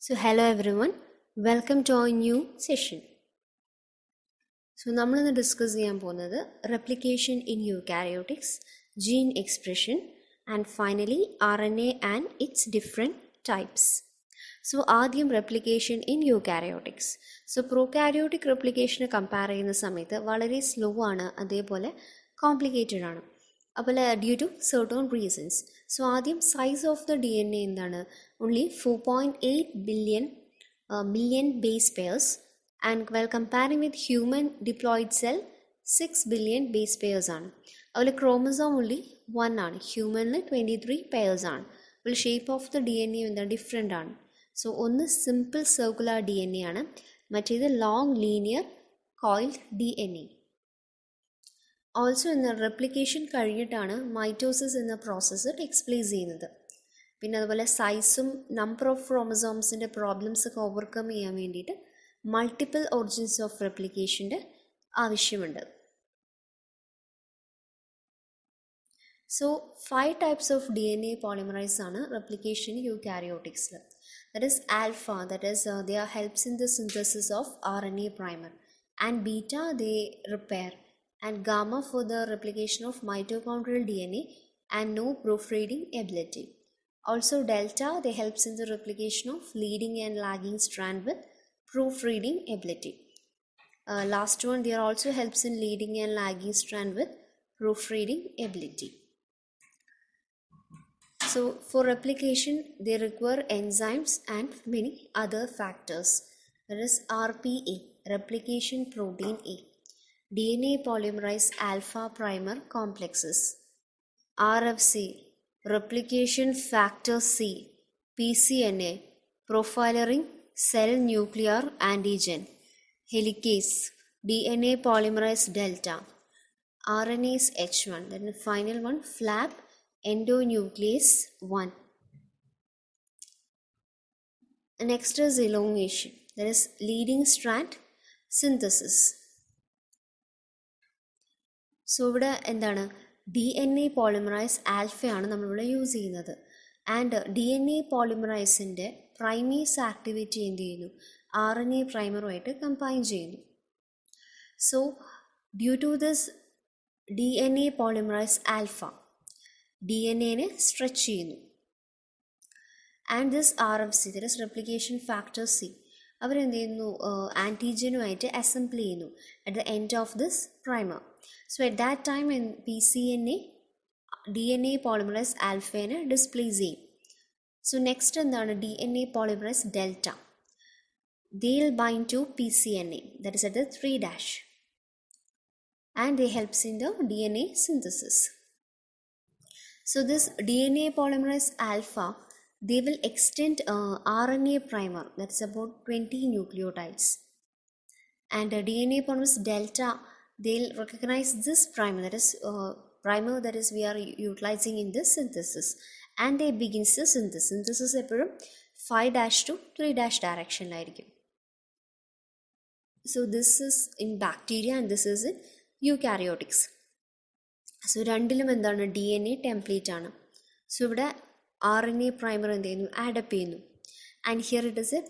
So hello everyone, welcome to our new session. So നമ്മൾ ഇന്ന് discuss ചെയ്യാൻ പോകുന്നത് replication in eukaryotics, gene expression and finally RNA and its different types. So ആദ്യം replication in eukaryotics. So prokaryotic replication compare ചെയ്യുന്ന സമയത്ത് വളരെ slow ആണ്, അതേപോലെ കോംപ്ലിക്കേറ്റഡ് ആണ്. അപ്പോൾ due to certain reasons. So ആദ്യം സൈസ് ഓഫ് ദ DNA എന്താണ്? Only 4.8 million base pairs, and while comparing with human diploid cell 6 billion base pairs ആണ്. അതിൽ chromosome only 1 ആണ്, ഹ്യൂമനിൽ 23 pairs ആണ്. അപ്പോൾ ഷേപ്പ് ഓഫ് ദ DNA എന്താ ഡിഫറെൻ്റ് ആണ്. So ഒന്ന് സിമ്പിൾ സർക്കുലർ DNA ആണ്, മറ്റേത് long linear coiled DNA. Also ഇന്ന് റെപ്ലിക്കേഷൻ കഴിഞ്ഞിട്ടാണ് മൈറ്റോസിസ് എന്ന പ്രോസസ്സ് ടേക്സ് പ്ലേസ് ചെയ്യുന്നത്. പിന്നെ അതുപോലെ സൈസും നമ്പർ ഓഫ് ക്രോമസോംസിൻ്റെ പ്രോബ്ലംസ് ഒക്കെ ഓവർകം ചെയ്യാൻ വേണ്ടിയിട്ട് മൾട്ടിപ്പിൾ ഒറിജിൻസ് ഓഫ് റെപ്ലിക്കേഷൻ്റെ ആവശ്യമുണ്ട്. So 5 types of DNA polymerase ആണ് റെപ്ലിക്കേഷൻ യൂകാരിയോട്ടിക്സിൽ. That is alpha, that is they helps in the synthesis of RNA primer, and beta they repair, and gamma for the replication of mitochondrial DNA and no proofreading ability. Also delta they helps in the replication of leading and lagging strand with proofreading ability. Last one, they also helps in leading and lagging strand with proofreading ability. So for replication they require enzymes and many other factors. That is RPA, replication protein A, DNA polymerase alpha primer complexes, RFC, replication factor C, PCNA, profiling cell nuclear antigen, helicase, DNA polymerase delta, RNase H1, then the final one flap endonuclease 1. Next is elongation, that is leading strand synthesis. So ഇവിടെ എന്താണ്, DNA polymerase ആൽഫയാണ് നമ്മളിവിടെ use ചെയ്യുന്നത്. And DNA പോളിമറൈസിൻ്റെ primase activity എന്ത് ചെയ്യുന്നു, RNA പ്രൈമറുമായിട്ട് combine ചെയ്യുന്നു. So due to this DNA polymerase alpha DNA stretch ചെയ്യുന്നു. And this RFC, that is replication factor C, അവരെന്ത് ചെയ്യുന്നു, ആൻറ്റിജനുമായിട്ട് അസംബിൾ ചെയ്യുന്നു at the end of this primer. So at that time in PCNA DNA polymerase alpha displays ചെയ്യും. So next എന്താണ്, DNA polymerase delta, they'll bind to PCNA, that is at the 3' and they helps in the DNA synthesis. So this DNA polymerase alpha, they will extend RNA primer, that's about 20 nucleotides, and DNA polymerase delta, they'll recognize this primer, that is primer that is we are utilizing in this synthesis, and they begins the synthesis. Synthesis എപ്പോഴും 5' to 3' directionലായിരിക്കും. So this is in bacteria and this is in eukaryotics. So രണ്ടിലും എന്താണ്, DNA template ആണ്. So ഇവിടെ RNA primer എന്ത് ചെയ്യുന്നു, add up ചെയ്യുന്നു, and here it is a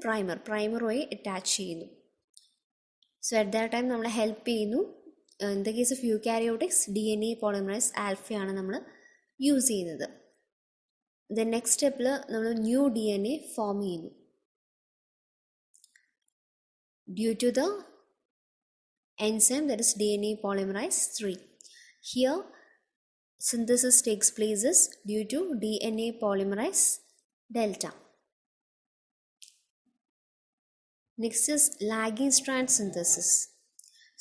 പ്രൈമറുമായി attach ചെയ്യുന്നു. സോ അറ്റ് ദാറ്റ് ടൈം നമ്മളെ ഹെൽപ്പ് ചെയ്യുന്നു. In the case of eukaryotics DNA polymerase ആൽഫയാണ് നമ്മൾ യൂസ് ചെയ്യുന്നത്. ദെൻ നെക്സ്റ്റ് സ്റ്റെപ്പിൽ നമ്മൾ ന്യൂ DNA ഫോം ചെയ്യുന്നു due to the enzyme, that is DNA polymerase 3. Here synthesis takes place due to DNA polymerase delta. Next is lagging strand synthesis.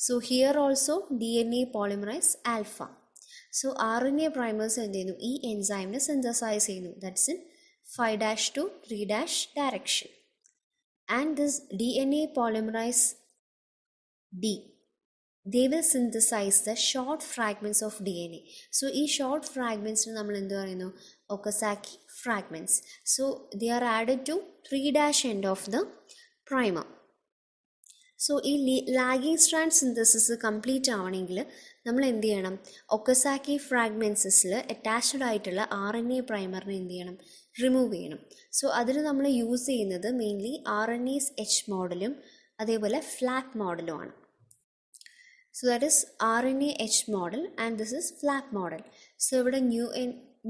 So here also DNA polymerase alpha. So RNA primers എന്ത് ചെയ്യുന്നു, ഈ എൻസൈമിനെ synthesise ചെയ്യുന്നു, that's in 5' to 3' direction. And this DNA polymerase D, they will synthesize the short fragments of DNA. So ഈ short fragments നമ്മൾ എന്ത് പറയുന്നു, Okazaki fragments. So they are added to 3' end of the primer. So ഈ lagging strand synthesis complete ആവണമെങ്കിൽ നമ്മൾ എന്ത് ചെയ്യണം, ഒക്കസാക്കി ഫ്രാഗ്മെൻസസിൽ attached ആയിട്ടുള്ള RNA പ്രൈമറിനെ എന്ത് ചെയ്യണം, റിമൂവ് ചെയ്യണം. സോ അതിന് നമ്മൾ യൂസ് ചെയ്യുന്നത് മെയിൻലി RNase H മോഡലും അതേപോലെ ഫ്ലാപ്പ് മോഡലും ആണ്. So that is RNA H model and this is flap model. So ഇവിടെ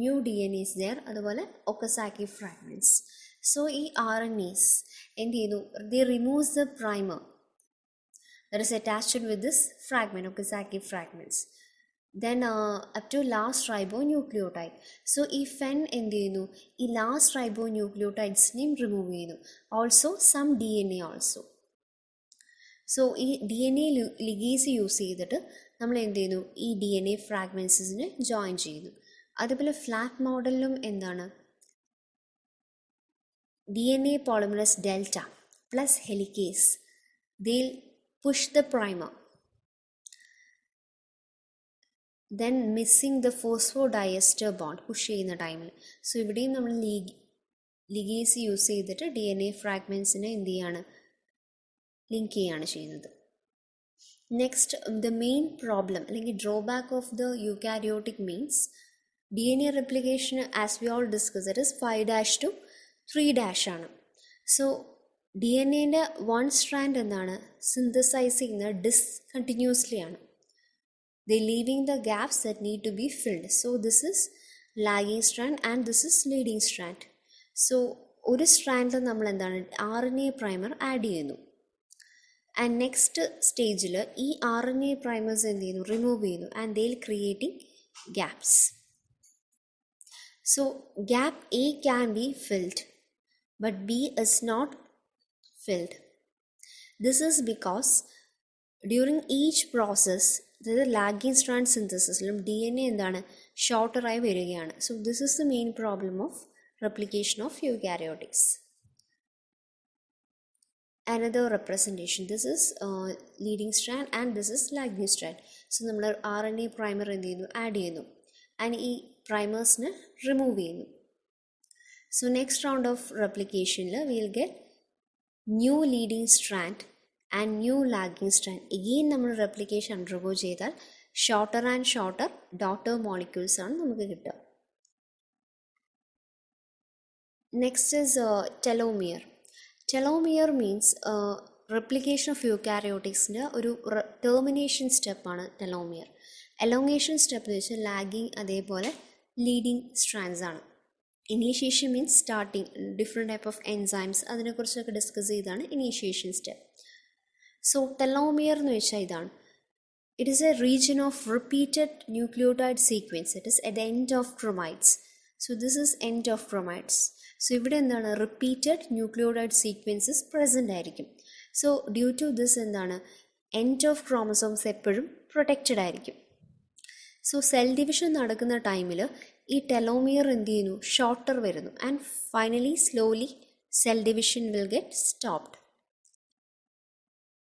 new DNA is there, അതുപോലെ Okazaki fragments. So ഈ RNAs എന്ത് ചെയ്യുന്നു, they removes the primer that is attached with this fragment, Okazaki fragments. Then up to last ribonucleotide. So ഈ FEN എന്ത് ചെയ്യുന്നു, ഈ last ribonucleotides-നെയും remove ചെയ്യുന്നു. Also some DNA also. So ഈ DNA ലിഗേസ് യൂസ് ചെയ്തിട്ട് നമ്മൾ എന്ത് ചെയ്യുന്നു, ഈ DNA ഫ്രാഗ്മെൻസിനെ ജോയിൻ ചെയ്യുന്നു. അതുപോലെ ഫ്ലാപ്പ് മോഡലിലും എന്താണ്, DNA polymerase delta plus helicase they'll push the primer, then missing the phosphodiester bond push ചെയ്യുന്ന ടൈമിൽ. സോ ഇവിടെയും നമ്മൾ ലിഗേസ് യൂസ് ചെയ്തിട്ട് DNA ഫ്രാഗ്മെൻസിനെ എന്ത് ചെയ്യാണ്, ലിങ്ക് ചെയ്യാണ് ചെയ്യുന്നത്. നെക്സ്റ്റ് ദ മെയിൻ പ്രോബ്ലം അല്ലെങ്കിൽ drawback of the eukaryotic means DNA replication as we all discuss it is 5' to 3' ആണ്. സോ DNA-ൻ്റെ 1 സ്ട്രാൻഡ് എന്താണ്, സിന്തസൈസ് ചെയ്യുന്നത് ഡിസ്കണ്ടിന്യൂസ്ലി ആണ്. They leaving the gaps that need to be filled. So this is lagging strand and this is leading strand. So ഒരു സ്ട്രാൻഡിൽ നമ്മൾ എന്താണ് RNA primer add ചെയ്യുന്നു. ആൻഡ് നെക്സ്റ്റ് സ്റ്റേജിൽ ഈ RNA പ്രൈമേഴ്സ് എന്ത് ചെയ്യുന്നു, റിമൂവ് ചെയ്യുന്നു and they creating gaps. So gap A can be filled but B is not filled. This is because during each process, അതായത് ലാഗിങ് സ്ട്രാൻഡ് സിന്തസിസിലും DNA എന്താണ് ഷോർട്ടറായി വരികയാണ്. So this is the main problem of replication of eukaryotics. Another representation, this is leading strand and this is lagging strand. So നമ്മൾ RNA primer എന്ത് ചെയ്യുന്നു, add ചെയ്യുന്നു and ഈ പ്രൈമേഴ്സിനെ റിമൂവ് ചെയ്യുന്നു. സോ നെക്സ്റ്റ് റൗണ്ട് ഓഫ് റെപ്ലിക്കേഷനിൽ will get new leading strand and new lagging strand. Again നമ്മൾ replication undergo ചെയ്താൽ shorter and shorter daughter molecules ആണ് നമുക്ക് കിട്ടുക. Next is telomere. Telomere means replication of യൂക്കാരിയോട്ടിക്സിൻ്റെ ഒരു ടെർമിനേഷൻ സ്റ്റെപ്പാണ് ടെലോമിയർ. എലോങ്ങേഷൻ സ്റ്റെപ്പ് എന്ന് വെച്ചാൽ ലാഗിങ് അതേപോലെ ലീഡിങ് സ്ട്രാൻഡ്സ് ആണ്. Initiation means starting, different type of enzymes അതിനെക്കുറിച്ചൊക്കെ ഡിസ്കസ് ചെയ്താണ് ഇനീഷ്യേഷൻ സ്റ്റെപ്പ്. സോ ടെലോമിയർ എന്ന് വെച്ചാൽ ഇതാണ്, it is a region of repeated nucleotide sequence. It is at the end of chromatids. So this is end of chromatids. So ഇവിടെ എന്താണ്, repeated nucleotide sequences present ആയിരിക്കും. So due to this എന്താണ്, end of chromosomes എപ്പോഴും protected ആയിരിക്കും. So cell division നടക്കുന്ന ടൈമിൽ ഈ telomere എന്ത് ചെയ്യുന്നു, ഷോർട്ടർ വരുന്നു and finally slowly cell division will get stopped.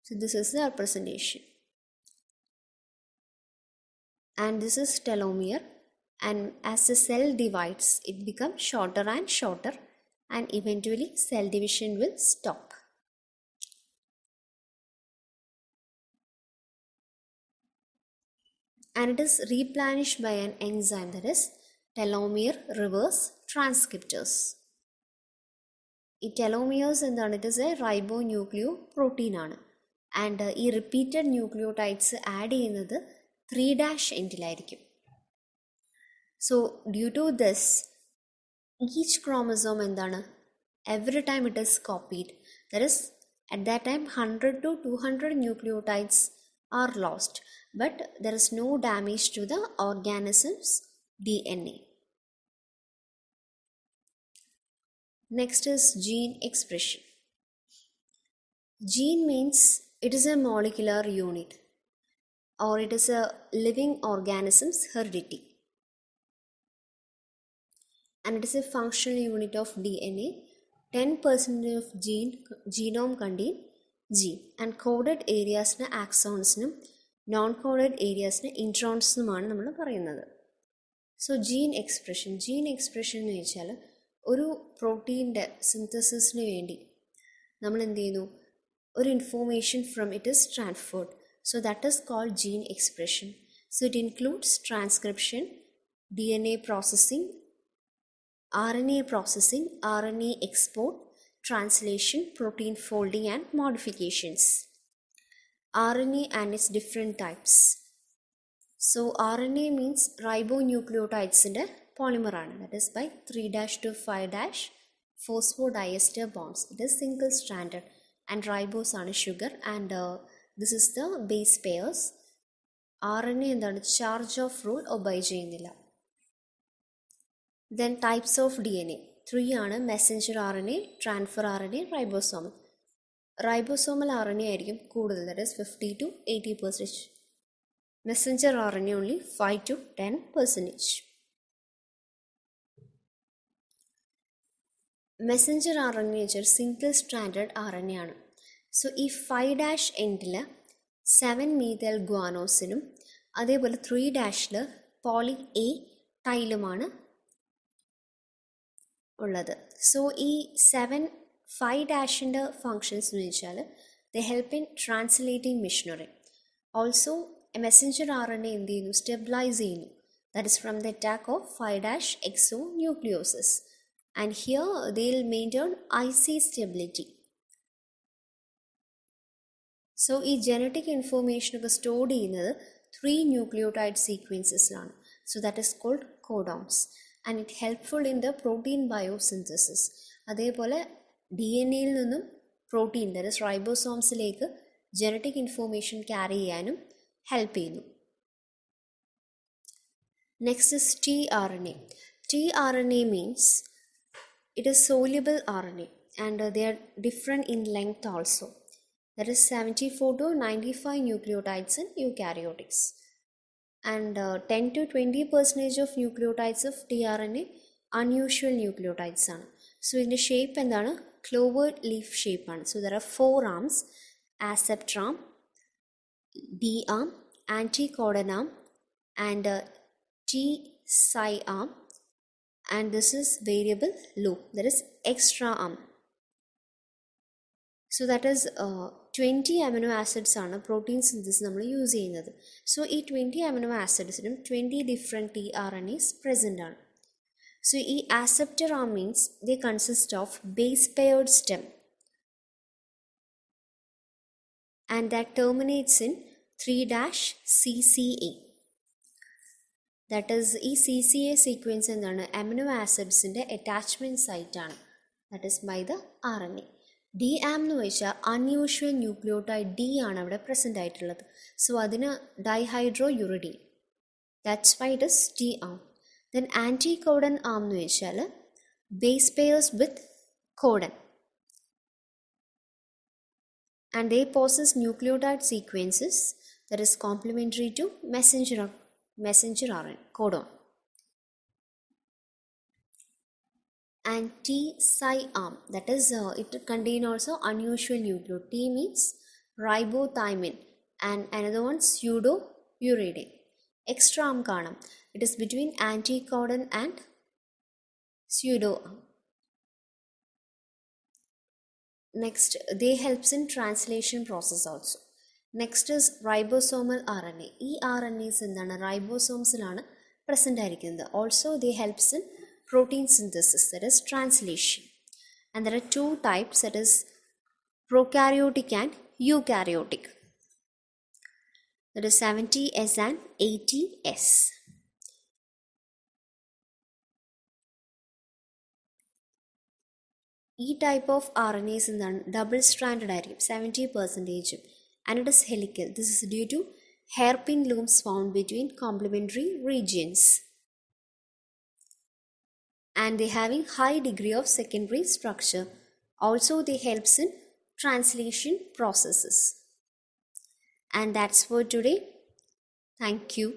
So this is the representation and this is telomere. And as the cell divides, it becomes shorter and shorter and eventually cell division will stop. And it is replenished by an enzyme, that is telomere reverse transcriptase. ഈ ടെലോമിയേഴ്സ് എന്താണ്, it is A റൈബോന്യൂക്ലിയോപ്രോട്ടീൻ ആണ്. And ഈ repeated nucleotides add ചെയ്യുന്നത് 3' എൻഡിലായിരിക്കും. So due to this, each chromosome എന്താണ്, every time it is copied, that is at that time 100 to 200 nucleotides are lost, but there is no damage to the organism's DNA. Next is gene expression. Gene means it is a molecular unit or it is a living organism's heredity. And it is a functional unit of DNA. 10% of genome contain gene and coded areas na axons നും non coded areas na introns നുമാണ് നമ്മൾ പറയുന്നത്. So gene expression എന്ന് വെച്ചാൽ ഒരു പ്രോട്ടീൻ്റെ സിന്തസിസിന് വേണ്ടി നമ്മൾ എന്ത് ചെയ്യുന്നു, ഒരു information from it is transferred. So that is called gene expression. So it includes transcription, DNA processing, RNA processing, RNA export, translation, protein folding and modifications. RNA and its different types. So RNA means ribonucleotides in the polymer, that is by 3' to 5' phosphodiester bonds. It is single stranded and ribose ആണ് sugar and this is the base pairs. RNA എന്താണ് charge of rule obey ചെയ്യുന്നില്ല. Then types of DNA 3 ആണ് messenger RNA, transfer RNA, ribosomal. Ribosomal RNA ആയിരിക്കും കൂടുതൽ, that is 50 to 80%. Messenger RNA only 5 to 10%. Messenger RNA is single stranded RNA ആണ്. So ഈ 5' എൻഡിൽ 7 methyl guanosine അതേപോലെ 3' poly A ടൈലുമാണ് ഉള്ളത്. So ഈ 5' ഫങ്ഷൻസ് എന്ന് വെച്ചാൽ they help in translating machinery. Also a messenger RNA എന്ത് ചെയ്യുന്നു, സ്റ്റെബിലൈസ് ചെയ്യുന്നു. That is from the attack of 5' exonucleosis. And here they will maintain IC stability. So ഈ genetic information ഒക്കെ store ചെയ്യുന്നത് 3 nucleotide sequencesലാണ്. So that is called codons. And it helpful in the protein biosynthesis. അതേപോലെ DNA-യിൽ നിന്നും protein, that is റൈബോസോംസിലേക്ക് genetic information carry ചെയ്യാനും help ചെയ്യുന്നു. Next is tRNA. tRNA means it is soluble RNA and they are different in length also. That is 74 to 95 nucleotides in eukaryotics. And 10 to 20% of nucleotides of tRNA unusual nucleotides ആണ്. So in the shape എന്താണ്, clover leaf shape ആണ്. So there are 4 arms: accept arm, D arm, anticodon arm and T-Psi arm, and this is variable loop, that is extra arm. So that is 20 amino acids ആണ് protein synthesis നമ്മൾ use ചെയ്യുന്നത്. So ഈ 20 amino acidsനും 20 different tRNAs present ആണ്. So ഈ acceptor arm means they consist of base paired stem and that terminates in 3' CCA. That is ഈ CCA sequence എന്താണ്, amino acidsന്റെ attachment site ആണ്, that is by the RNA. DAM എന്ന് വെച്ചാൽ unusual nucleotide D ആണ് അവിടെ present ആയിട്ടുള്ളത്. So അതിന് dihydrouridine, that's why it is T arm. Then anticodon arm എന്ന് വെച്ചാൽ base pairs with codon and they possess nucleotide sequences that is complementary to messenger RNA codon. And T-Psi arm, that is it contain also unusual nucleotide. T means ribothymin and another one pseudouridine. Extra arm കാണാം, it is between anticodon and pseudo arm. Next, they helps in translation process also. Next is ribosomal RNA. ഈ RNAs എന്താണ്, റൈബോസോംസിലാണ് present ആയിരിക്കുന്നത്. Also they helps in protein synthesis, that is translation. And there are 2 types, that is prokaryotic and eukaryotic. That is 70S and 80S. ഈ type of RNAs എന്താണ്, double stranded ആയിരിക്കും 70%, and it is helical. This is due to hairpin loops found between complementary regions. And they having high degree of secondary structure. Also they helps in translation processes. And that's for today. Thank you.